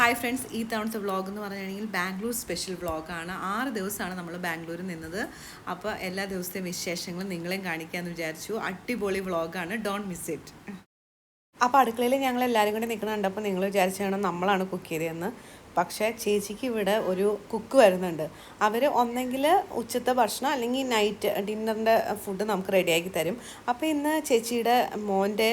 Hi friends, ഈ തവണത്തെ vlog എന്ന് പറയുകയാണെങ്കിൽ ബാംഗ്ലൂർ സ്പെഷ്യൽ വ്ളോഗാണ്. 6 ദിവസമാണ് നമ്മൾ ബാംഗ്ലൂരിൽ നിന്നത്. അപ്പോൾ എല്ലാ ദിവസത്തെയും വിശേഷങ്ങളും നിങ്ങളെയും കാണിക്കാമെന്ന് വിചാരിച്ചു. അടിപൊളി വ്ളോഗാണ്, ഡോണ്ട് മിസ് ഇറ്റ്. അപ്പോൾ അടുക്കളയിൽ ഞങ്ങൾ എല്ലാവരും കൂടി നിൽക്കുന്ന കണ്ടപ്പോൾ നിങ്ങൾ വിചാരിച്ചാണ് നമ്മളാണ് കുക്ക് ചെയ്തതെന്ന്. പക്ഷേ ചേച്ചിക്ക് ഇവിടെ ഒരു കുക്ക് വരുന്നുണ്ട്. അവർ ഒന്നെങ്കിൽ ഉച്ചത്തെ ഭക്ഷണം അല്ലെങ്കിൽ നൈറ്റ് ഡിന്നറിൻ്റെ ഫുഡ് നമുക്ക് റെഡിയാക്കി തരും. അപ്പോൾ ഇന്ന് ചേച്ചിയുടെ മോൻ്റെ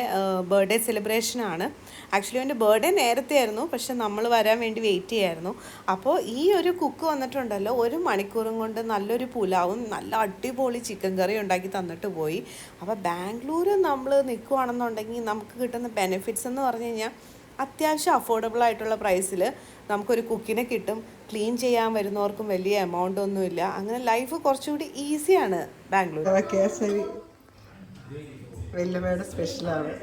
ബർത്ത്ഡേ സെലിബ്രേഷനാണ്. ആക്ച്വലി അവൻ്റെ ബർത്ത്ഡേ നേരത്തെ ആയിരുന്നു, പക്ഷെ നമ്മൾ വരാൻ വേണ്ടി വെയിറ്റ് ചെയ്യായിരുന്നു. അപ്പോൾ ഈ ഒരു കുക്ക് വന്നിട്ടുണ്ടല്ലോ, 1 മണിക്കൂറും കൊണ്ട് നല്ലൊരു പുലാവും നല്ല അടിപൊളി ചിക്കൻ കറി ഉണ്ടാക്കി തന്നിട്ട് പോയി. അപ്പോൾ ബാംഗ്ലൂർ നമ്മൾ നിൽക്കുകയാണെന്നുണ്ടെങ്കിൽ നമുക്ക് കിട്ടുന്ന ബെനിഫിറ്റ്സ് എന്ന് പറഞ്ഞു കഴിഞ്ഞാൽ അത്യാവശ്യം അഫോർഡബിൾ ആയിട്ടുള്ള പ്രൈസിൽ നമുക്കൊരു കുക്കിനെ കിട്ടും. ക്ലീൻ ചെയ്യാൻ വരുന്നവർക്കും വലിയ എമൗണ്ട് ഒന്നുമില്ല. അങ്ങനെ ലൈഫ് കുറച്ചുകൂടി ഈസിയാണ് ബാംഗ്ലൂർ. കേസരി വെല്ലുമയുടെ സ്പെഷ്യലാണ്.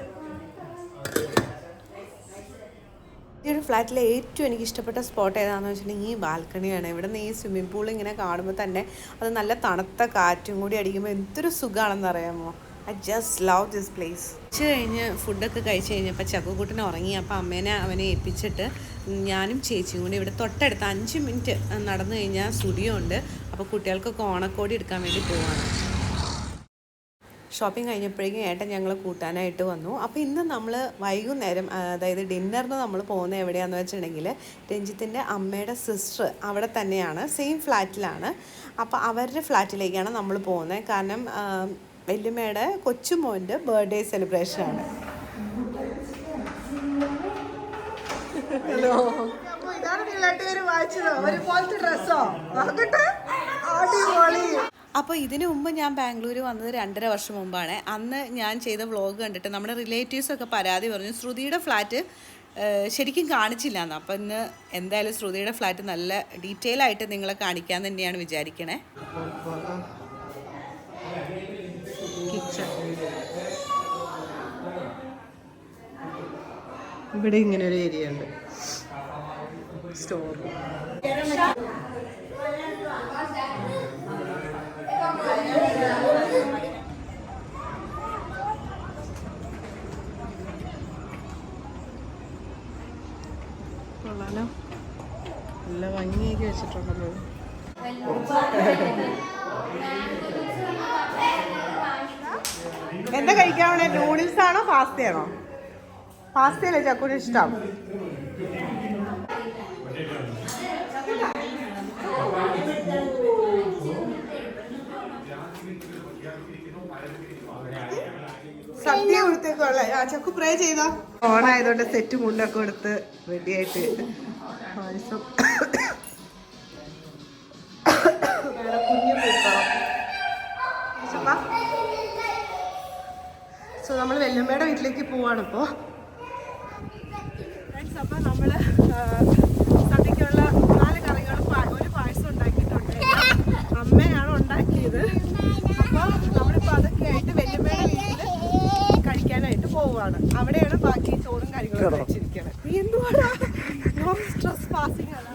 ഈ ഒരു ഫ്ലാറ്റിലെ ഏറ്റവും എനിക്ക് ഇഷ്ടപ്പെട്ട സ്പോട്ട് ഏതാണെന്ന് വെച്ചിട്ടുണ്ടെങ്കിൽ ഈ ബാൽക്കണിയാണ്. ഇവിടെ നിന്ന് ഈ സ്വിമ്മിംഗ് പൂൾ ഇങ്ങനെ കാണുമ്പോൾ തന്നെ അത് നല്ല തണുത്ത കാറ്റും കൂടി അടിക്കുമ്പോൾ എന്തൊരു സുഖമാണെന്ന് അറിയാമോ. I just love this place. ഉച്ച കഴിഞ്ഞ് ഫുഡൊക്കെ കഴിച്ച് കഴിഞ്ഞപ്പോൾ ചക്കുകൂട്ടിനെ ഉറങ്ങി. അപ്പോൾ അവനെ ഏൽപ്പിച്ചിട്ട് ഞാനും ചേച്ചിയും കൂടി ഇവിടെ തൊട്ടടുത്ത് 5 മിനിറ്റ് നടന്നു കഴിഞ്ഞാൽ സ്റ്റുഡിയോ ഉണ്ട്. അപ്പോൾ കുട്ടികൾക്കൊക്കെ ഓണക്കോടി എടുക്കാൻ വേണ്ടി പോവാണ്. ഷോപ്പിംഗ് കഴിഞ്ഞപ്പോഴേക്കും ഏട്ടൻ ഞങ്ങൾ കൂട്ടാനായിട്ട് വന്നു. അപ്പോൾ ഇന്ന് നമ്മൾ വൈകുന്നേരം, അതായത് ഡിന്നറിന് നമ്മൾ പോകുന്നത് എവിടെയാണെന്ന് വെച്ചിട്ടുണ്ടെങ്കിൽ രഞ്ജിത്തിൻ്റെ അമ്മയുടെ സിസ്റ്റർ അവിടെ തന്നെയാണ്, സെയിം ഫ്ലാറ്റിലാണ്. അപ്പോൾ അവരുടെ ഫ്ലാറ്റിലേക്കാണ് നമ്മൾ പോകുന്നത്. കാരണം വല്യമ്മയുടെ കൊച്ചുമോൻ്റെ ബർത്ത്ഡേ സെലിബ്രേഷനാണ്. ഹലോ, ഇതാണ് പിള്ളേർ വായിച്ചത് ഒരുപോലത്തെ ഡ്രസ്സോ നോക്കട്ടെ, അടിപൊളി. അപ്പോൾ ഇതിനു മുമ്പ് ഞാൻ ബാംഗ്ലൂർ വന്നത് 2.5 വർഷം മുമ്പാണ്. അന്ന് ഞാൻ ചെയ്ത വ്ളോഗ് കണ്ടിട്ട് നമ്മുടെ റിലേറ്റീവ്സൊക്കെ പരാതി പറഞ്ഞു ശ്രുതിയുടെ ഫ്ലാറ്റ് ശരിക്കും കാണിച്ചില്ല എന്ന്. അപ്പോൾ ഇന്ന് എന്തായാലും ശ്രുതിയുടെ ഫ്ലാറ്റ് നല്ല ഡീറ്റെയിൽ ആയിട്ട് നിങ്ങളെ കാണിക്കാൻ തന്നെയാണ് വിചാരിക്കണേ. ഇവിടെ ഇങ്ങനെ ഒരു ഏരിയ ഉണ്ട്, സ്റ്റോർ. കൊള്ളാലോ, നല്ല ഭംഗിയാക്കി വെച്ചിട്ടുണ്ടല്ലോ. എന്താ കഴിക്കാവണേ? നൂഡിൽസ് ആണോ പാസ്തയാണോ? പാസ്തയല്ലേ ചക്കൂന് ഇഷ്ടം. സദ്യ കൊടുത്തേക്കുള്ള ചക്കു പ്രേ ചെയ്തോ. ഓണായതുകൊണ്ട് സെറ്റ് മുണ്ടൊക്കെ കൊടുത്ത് റെഡിയായിട്ട് പായസം കുഞ്ഞു പൂക്കണം. സോ നമ്മൾ വെല്ലുമ്മയുടെ വീട്ടിലേക്ക് പോവാണ് ഇപ്പോൾ. അപ്പോൾ നമ്മൾ സദ്യക്കുള്ള 4 കറികളും 1 പായസം ഉണ്ടാക്കിയിട്ടുണ്ട്. അമ്മയാണ് ഉണ്ടാക്കിയത്. അപ്പോൾ നമ്മളിപ്പോൾ അതൊക്കെ ആയിട്ട് വെല്ലുമ്മയുടെ വീട്ടിൽ കഴിക്കാനായിട്ട് പോവുകയാണ്. അവിടെയാണ് ബാക്കി ചോറും കാര്യങ്ങളും കഴിച്ചിരിക്കുന്നത്. നീ എന്തുവാടാ സ്ട്രെസ് പാസിംഗ് ആണ്.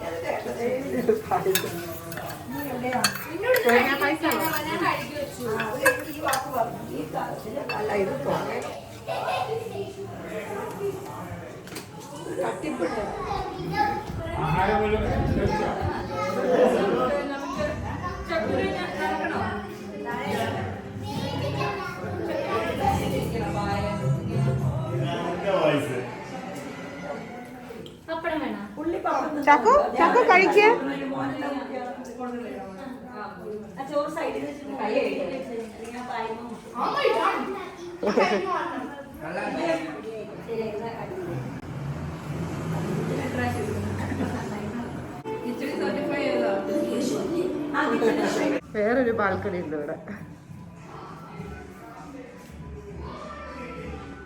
ചക്കു ചക്കു കഴിക്ക. വേറൊരു ബാൽക്കണി ഉണ്ട് ഇവിടെ.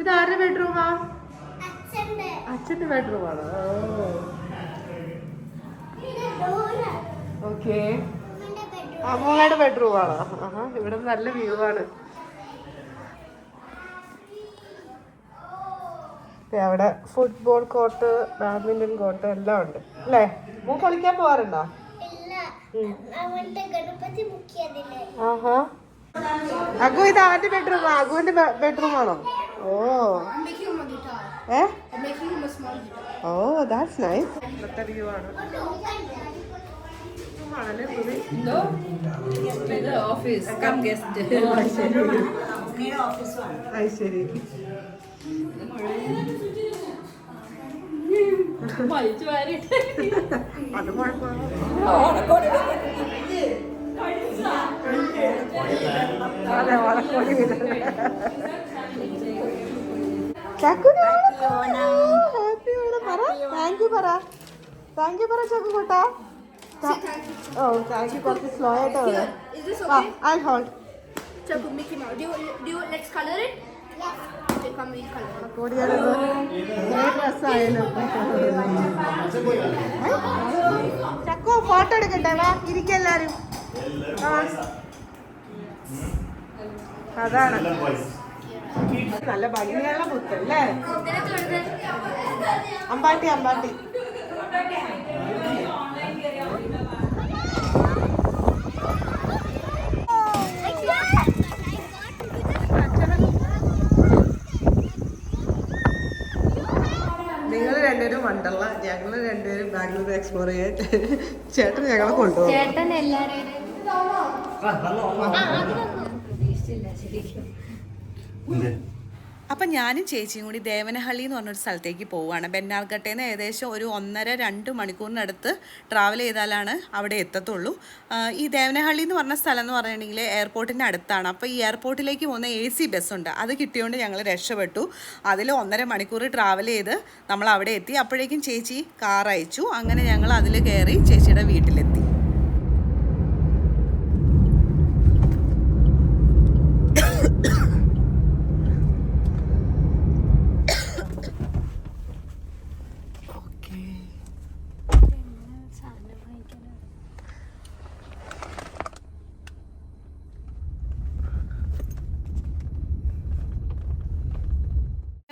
ഇത് ആരുടെ ബെഡ്റൂമാ? അച്ഛൻ്റെ ബെഡ്റൂമാണ്. ഓക്കെ, അമ്മയുടെ ബെഡ്റൂമാണോ? ഇവിടെ നല്ല വ്യൂ ആണ്. അവിടെ ഫുട്ബോൾ കോർട്ട്, ബാഡ്മിന്റൺ കോർട്ട് എല്ലാം ഉണ്ട് അല്ലേ? മോ കളിക്കാൻ പോവാറുണ്ടോ? ആഹാ, അഗു ഇത് അവന്റെ ബെഡ്റൂമാ? അഗുവിന്റെ ബെഡ്റൂമാണോ? ഓ ഏ I'm making him a small guitar. Oh that's nice. ഇന്നത്തെ വ്യൂ ആണ്. ആണല്ലേ പുതി? The office, come guest. അത് ശരി. അത് കുഴപ്പമില്ല. അതെ ഓണക്കോടി ഹാപ്പി ഓണം പറ. താങ്ക് യു പറ. താങ്ക് യു പറ ചക്കു കൂട്ടാ. ഓ താങ്ക് യു. കുറച്ച് സ്ലോ ആയിട്ട് പറയാം. Is this okay? I hold. Chaku, Mickey Mouse. Do you let's color it? Yes. Okay, come we color. കൂടിയാണത് ഡ്രസ്സായാലും. ചക്കോ ഫോട്ടോ എടുക്കട്ടെ. വാ ഇരിക്കെല്ലാരും. അതാണ് നല്ല ഭംഗിയുള്ള മുത്തല്ലേ. അമ്പാട്ടി അമ്പാട്ടി. നിങ്ങൾ രണ്ടുപേരും വണ്ടർല, ഞങ്ങൾ രണ്ടുപേരും ബാംഗ്ലൂർ എക്സ്പ്ലോർ ചെയ്യാൻ. ചേട്ടൻ ഞങ്ങളെ കൊണ്ടുപോകും. ചേട്ടൻ എല്ലാവരും അപ്പം ഞാനും ചേച്ചിയും കൂടി ദേവനഹള്ളി എന്ന് പറഞ്ഞൊരു സ്ഥലത്തേക്ക് പോവുകയാണ്. ബെന്നാർഘട്ടയിൽ നിന്ന് ഏകദേശം ഒരു 1.5-2 മണിക്കൂറിനടുത്ത് ട്രാവൽ ചെയ്താലാണ് അവിടെ എത്തത്തുള്ളൂ. ഈ ദേവനഹള്ളി എന്ന് പറഞ്ഞ സ്ഥലം എന്ന് പറഞ്ഞിട്ടുണ്ടെങ്കിൽ എയർപോർട്ടിൻ്റെ അടുത്താണ്. അപ്പോൾ ഈ എയർപോർട്ടിലേക്ക് പോകുന്ന AC ബസ്സുണ്ട്. അത് കിട്ടിയോണ്ട് ഞങ്ങൾ രക്ഷപ്പെട്ടു. അതിൽ 1.5 മണിക്കൂർ ട്രാവൽ ചെയ്ത് നമ്മൾ അവിടെ എത്തി. അപ്പോഴേക്കും ചേച്ചി കാർ അയച്ചു. അങ്ങനെ ഞങ്ങൾ അതിൽ കയറി ചേച്ചിയുടെ വീട്ടിലെത്തി.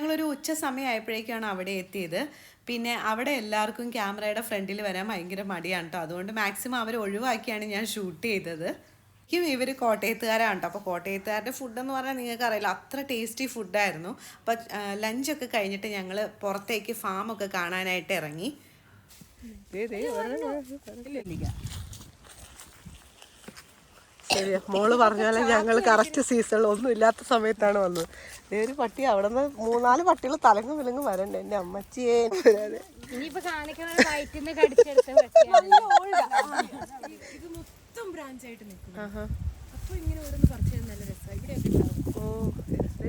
ഞങ്ങളൊരു ഉച്ച സമയമായപ്പോഴേക്കാണ് അവിടെ എത്തിയത്. പിന്നെ അവിടെ എല്ലാവർക്കും ക്യാമറയുടെ ഫ്രണ്ടിൽ വരാൻ ഭയങ്കര മടിയാണ് കേട്ടോ. അതുകൊണ്ട് മാക്സിമം അവർ ഒഴിവാക്കിയാണ് ഞാൻ ഷൂട്ട് ചെയ്തത്. ഇവർ കോട്ടയത്തുകാരാണ് കേട്ടോ. അപ്പോൾ കോട്ടയത്തുകാരുടെ ഫുഡെന്ന് പറഞ്ഞാൽ നിങ്ങൾക്ക് അറിയില്ല, അത്ര ടേസ്റ്റി ഫുഡായിരുന്നു. അപ്പോൾ ലഞ്ചൊക്കെ കഴിഞ്ഞിട്ട് ഞങ്ങൾ പുറത്തേക്ക് ഫാമൊക്കെ കാണാനായിട്ട് ഇറങ്ങി. ശരിയാ, മോള് പറഞ്ഞ പോലെ ഞങ്ങൾ കറക്റ്റ് സീസണിൽ ഒന്നും ഇല്ലാത്ത സമയത്താണ് വന്നത്. ഒരു പട്ടി അവിടെ നിന്ന് 3-4 പട്ടികൾ തലങ്ങും വിലങ്ങും വരണ്ടേ എൻ്റെ അമ്മച്ചിയെ.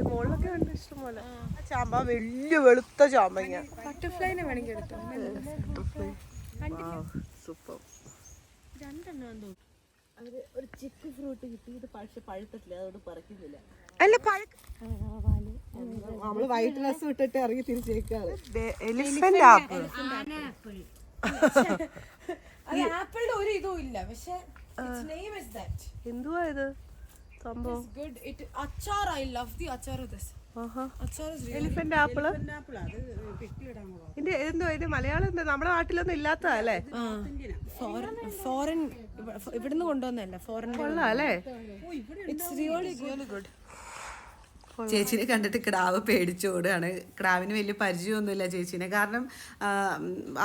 മോളിലൊക്കെ ഉണ്ട് ഇഷ്ടംപോലെ. ചാമ്പ വലിയ വെളുത്ത ചാമ്പങ്ങ. ബട്ടർഫ്ലൈനെ വേണമെങ്കിൽ എടുത്തോ. സൂപ്പർ. ഒരു ചിക്ക് ഫ്രൂട്ട് കിട്ടി. ഇത് പക്ഷെ പഴുത്തിട്ടില്ല, അതുകൊണ്ട് പറിക്കുന്നില്ല. അല്ല നമ്മള് വൈറ്റ് ഡ്രസ് ഇട്ടിട്ട് ഇറങ്ങി തിരിച്ചേക്കാണ്. Elephant apple. ആപ്പിളിന്റെ ഒരു ഇതും ഇല്ല, പക്ഷെ എന്തുവാ ഇത് സംഭവം? അച്ചാർ, ഐ ലവ് ദി അച്ചാർ. Elephant apple. ഇതിന്റെ എന്തോ ഇത് മലയാളം എന്താ? നമ്മുടെ നാട്ടിലൊന്നും ഇല്ലാത്തതാ അല്ലേ? ഫോറിൻ ഇവിടുന്ന് കൊണ്ടുവന്നല്ല, ഫോറിൻ കൊള്ളാം അല്ലേ? It's really good. ചേച്ചിനെ കണ്ടിട്ട് കിടാവ് പേടിച്ചോടുകയാണ്. കിടാവിന് വലിയ പരിചയമൊന്നുമില്ല ചേച്ചീനെ. കാരണം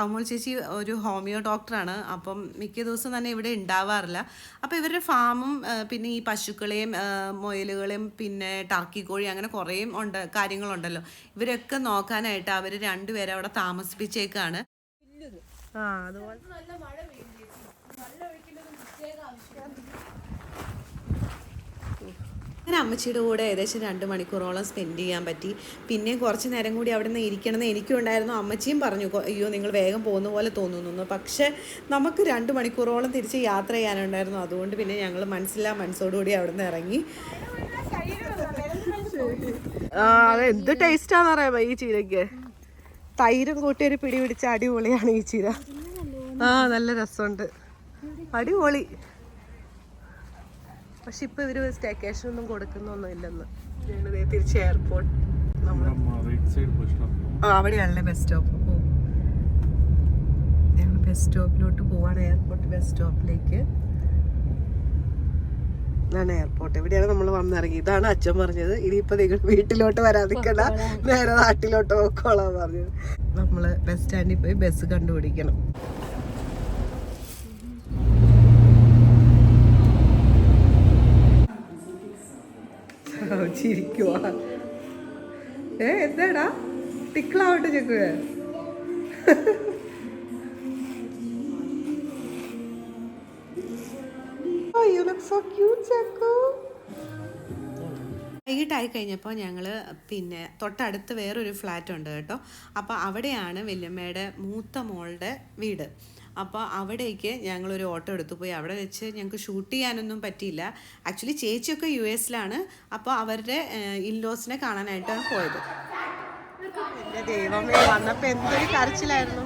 അമ്മോൾ ചേച്ചി ഒരു ഹോമിയോ ഡോക്ടറാണ്. അപ്പം മിക്ക ദിവസം തന്നെ ഇവിടെ ഉണ്ടാവാറില്ല. അപ്പോൾ ഇവരുടെ ഫാമും പിന്നെ ഈ പശുക്കളെയും മുയലുകളെയും പിന്നെ ടർക്കി കോഴി അങ്ങനെ കുറേ കാര്യങ്ങളുണ്ടല്ലോ. ഇവരൊക്കെ നോക്കാനായിട്ട് അവർ രണ്ടുപേരെ അവിടെ താമസിപ്പിച്ചേക്കാണ്. അതുപോലെ അങ്ങനെ അമ്മച്ചിയുടെ കൂടെ ഏകദേശം 2 മണിക്കൂറോളം സ്പെൻഡ് ചെയ്യാൻ പറ്റി. പിന്നെ കുറച്ച് നേരം കൂടി അവിടെ നിന്ന് ഇരിക്കണമെന്ന് എനിക്കും ഉണ്ടായിരുന്നു. അമ്മച്ചിയും പറഞ്ഞു, അയ്യോ നിങ്ങൾ വേഗം പോകുന്ന പോലെ തോന്നുന്നു. പക്ഷേ നമുക്ക് 2 മണിക്കൂറോളം തിരിച്ച് യാത്ര ചെയ്യാനുണ്ടായിരുന്നു. അതുകൊണ്ട് പിന്നെ ഞങ്ങൾ മനസ്സോടുകൂടി അവിടെ നിന്ന് ഇറങ്ങി. എന്ത് ടേസ്റ്റാന്ന് അറിയാമോ ഈ ചീരക്ക്? തൈരും കൂട്ടി ഒരു പിടി പിടിച്ച അടിപൊളിയാണ് ഈ ചീര. നല്ല രസമുണ്ട്, അടിപൊളി. പക്ഷെ ഇപ്പൊ ഇവര് സ്റ്റേക്കേഷൻ ഒന്നും കൊടുക്കുന്നൊന്നും ഇല്ലെന്ന്. തിരിച്ച് എയർപോർട്ട് അവിടെയാണല്ലേ ബസ് സ്റ്റോപ്പ്. ഞങ്ങൾ ബസ് സ്റ്റോപ്പിലോട്ട് പോവാണ്, എയർപോർട്ട് ബസ് സ്റ്റോപ്പിലേക്ക്. ഇതാണ് എയർപോർട്ട്. എവിടെയാണ് നമ്മൾ വന്നിറങ്ങി. ഇതാണ് അച്ഛൻ പറഞ്ഞത്, ഇനിയിപ്പോ നിങ്ങൾ വീട്ടിലോട്ട് വരാതിക്കണ്ട, നേരെ നാട്ടിലോട്ട് പോക്കോളാൻ പറഞ്ഞത്. നമ്മള് ബസ് സ്റ്റാൻഡിൽ പോയി ബസ് കണ്ടുപിടിക്കണം. ചിരിക്കുവാ. എന്താടാ ടിക്കിളാവട്ടെ check. You look so cute, Chaku. വൈകിട്ടായി കഴിഞ്ഞപ്പോൾ ഞങ്ങൾ പിന്നെ തൊട്ടടുത്ത് വേറൊരു ഫ്ലാറ്റ് ഉണ്ട് കേട്ടോ. അപ്പോൾ അവിടെയാണ് വല്യമ്മയുടെ മൂത്ത മോളുടെ വീട്. അപ്പോൾ അവിടേക്ക് ഞങ്ങളൊരു ഓട്ടോ എടുത്തു പോയി. അവിടെ വെച്ച് ഞങ്ങൾക്ക് ഷൂട്ട് ചെയ്യാനൊന്നും പറ്റിയില്ല. ആക്ച്വലി ചേച്ചിയൊക്കെ US-ലാണ്. അപ്പോൾ അവരുടെ ഇൻലോസിനെ കാണാനായിട്ടാണ് പോയത്. എൻ്റെ ദൈവമേ, വന്നപ്പോൾ എന്തൊരു കരച്ചിലായിരുന്നു.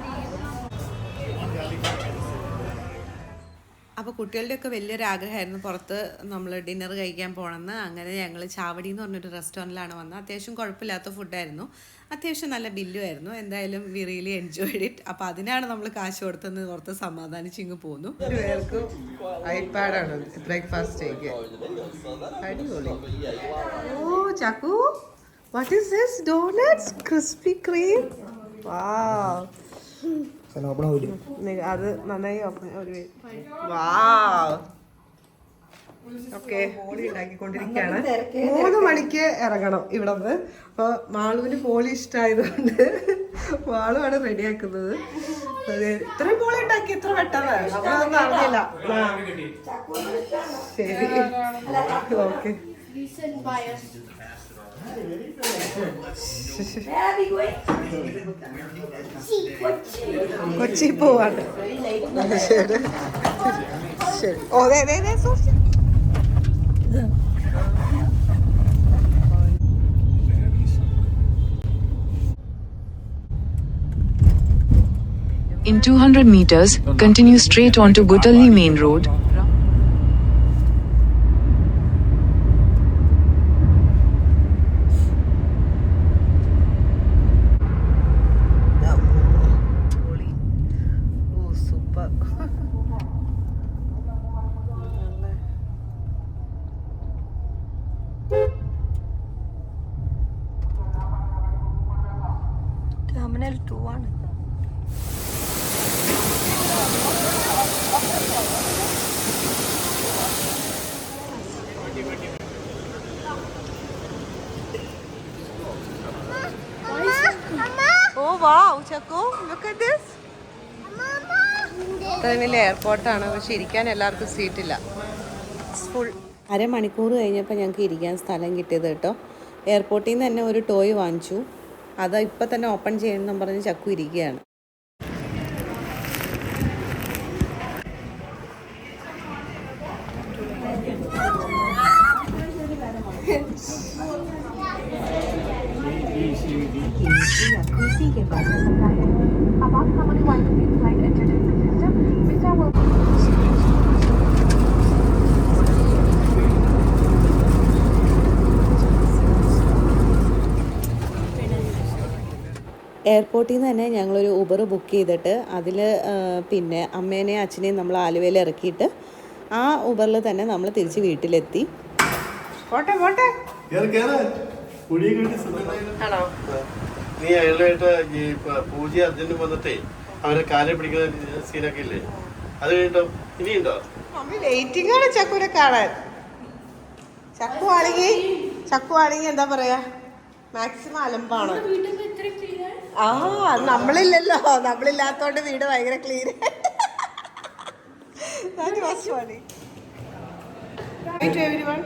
അപ്പോൾ കുട്ടികളുടെയൊക്കെ വലിയൊരു ആഗ്രഹമായിരുന്നു പുറത്ത് നമ്മൾ ഡിന്നർ കഴിക്കാൻ പോകണമെന്ന്. അങ്ങനെ ഞങ്ങൾ ചാവടി എന്ന് പറഞ്ഞൊരു റെസ്റ്റോറൻറ്റിലാണ് വന്നത്. അത്യാവശ്യം കുഴപ്പമില്ലാത്ത ഫുഡായിരുന്നു, അത്യാവശ്യം നല്ല ബില്ലുമായിരുന്നു. എന്തായാലും വി റിയലി എൻജോയ്ഡ് ഇറ്റ്. അപ്പോൾ അതിനാണ് നമ്മൾ കാശ് കൊടുത്തെന്ന് ഓർത്ത് സമാധാനിച്ച് ഇങ്ങ് പോന്നു. പേർക്കും ഐപാഡാണ് ബ്രേക്ക്ഫാസ്റ്റേക്ക്. അടിപൊളി. ഓ Chakku, what is this? Donuts, Krispy Kreme. Wow, അത് നന്നായി ഓക്കെ. പോളി ഉണ്ടാക്കിക്കൊണ്ടിരിക്കുകയാണ്. 3 മണിക്ക് ഇറങ്ങണം ഇവിടെ നിന്ന്. അപ്പൊ മാളുവിന് പോളി ഇഷ്ടമായതുകൊണ്ട് മാളുവാണ് റെഡിയാക്കുന്നത്. ഇത്രയും പോളി ഉണ്ടാക്കി ഇത്ര പെട്ടെന്ന് നമ്മളൊന്നും അറിഞ്ഞില്ല. ശരി, ഓക്കെ. കൊച്ചി പോവാണ്. ശരി ശരി. ഓ സൂക്ഷിച്ചു. In 200 meters, continue straight onto Gutalli Main Road. Terminal 2 ആണ്. Oh wow, Chaku, look at this. ഇത്രയും എയർപോർട്ടാണ്, പക്ഷെ ഇരിക്കാൻ എല്ലാവർക്കും സീറ്റില്ല. ഫുൾ. അരമണിക്കൂർ കഴിഞ്ഞപ്പോൾ ഞങ്ങൾക്ക് ഇരിക്കാൻ സ്ഥലം കിട്ടിയത് കേട്ടോ. എയർപോർട്ടിൽ നിന്ന് തന്നെ ഒരു ടോയ് വാങ്ങിച്ചു. അത് ഇപ്പം തന്നെ ഓപ്പൺ ചെയ്യണമെന്നും പറഞ്ഞ് ചക്കു ഇരിക്കുകയാണ്. എയർപോർട്ടിൽ നിന്ന് തന്നെ ഞങ്ങളൊരു ഊബർ ബുക്ക് ചെയ്തിട്ട് അതിൽ പിന്നെ അമ്മേനെയും അച്ഛനെയും നമ്മൾ ആലുവയിൽ ഇറക്കിയിട്ട് ആ ഊബറിൽ തന്നെ നമ്മൾ തിരിച്ച് വീട്ടിലെത്തി. പോട്ടെ പോട്ടെ. ആണോ? നീ അയാളായിട്ട് ഈ പൂജ അർജന്റ് വന്നിട്ടേ അവരെ കാലെ പിടിക്കുന്ന സീനൊക്കെ ഇല്ലേ, അത് കഴിഞ്ഞിട്ടോ ഇനിയുണ്ടോ? മമ്മി വെയിറ്റിംഗ് ആണ് ചക്കുനെ കാണാൻ. ചക്കു ആണെങ്കിൽ എന്താ പറയാ, മാക്സിമം അലമ്പാണ്. ആ നമ്മളില്ലല്ലോ, നമ്മളില്ലാത്തോണ്ട് വീട് ഭയങ്കര clean. That was funny. Bye to everyone.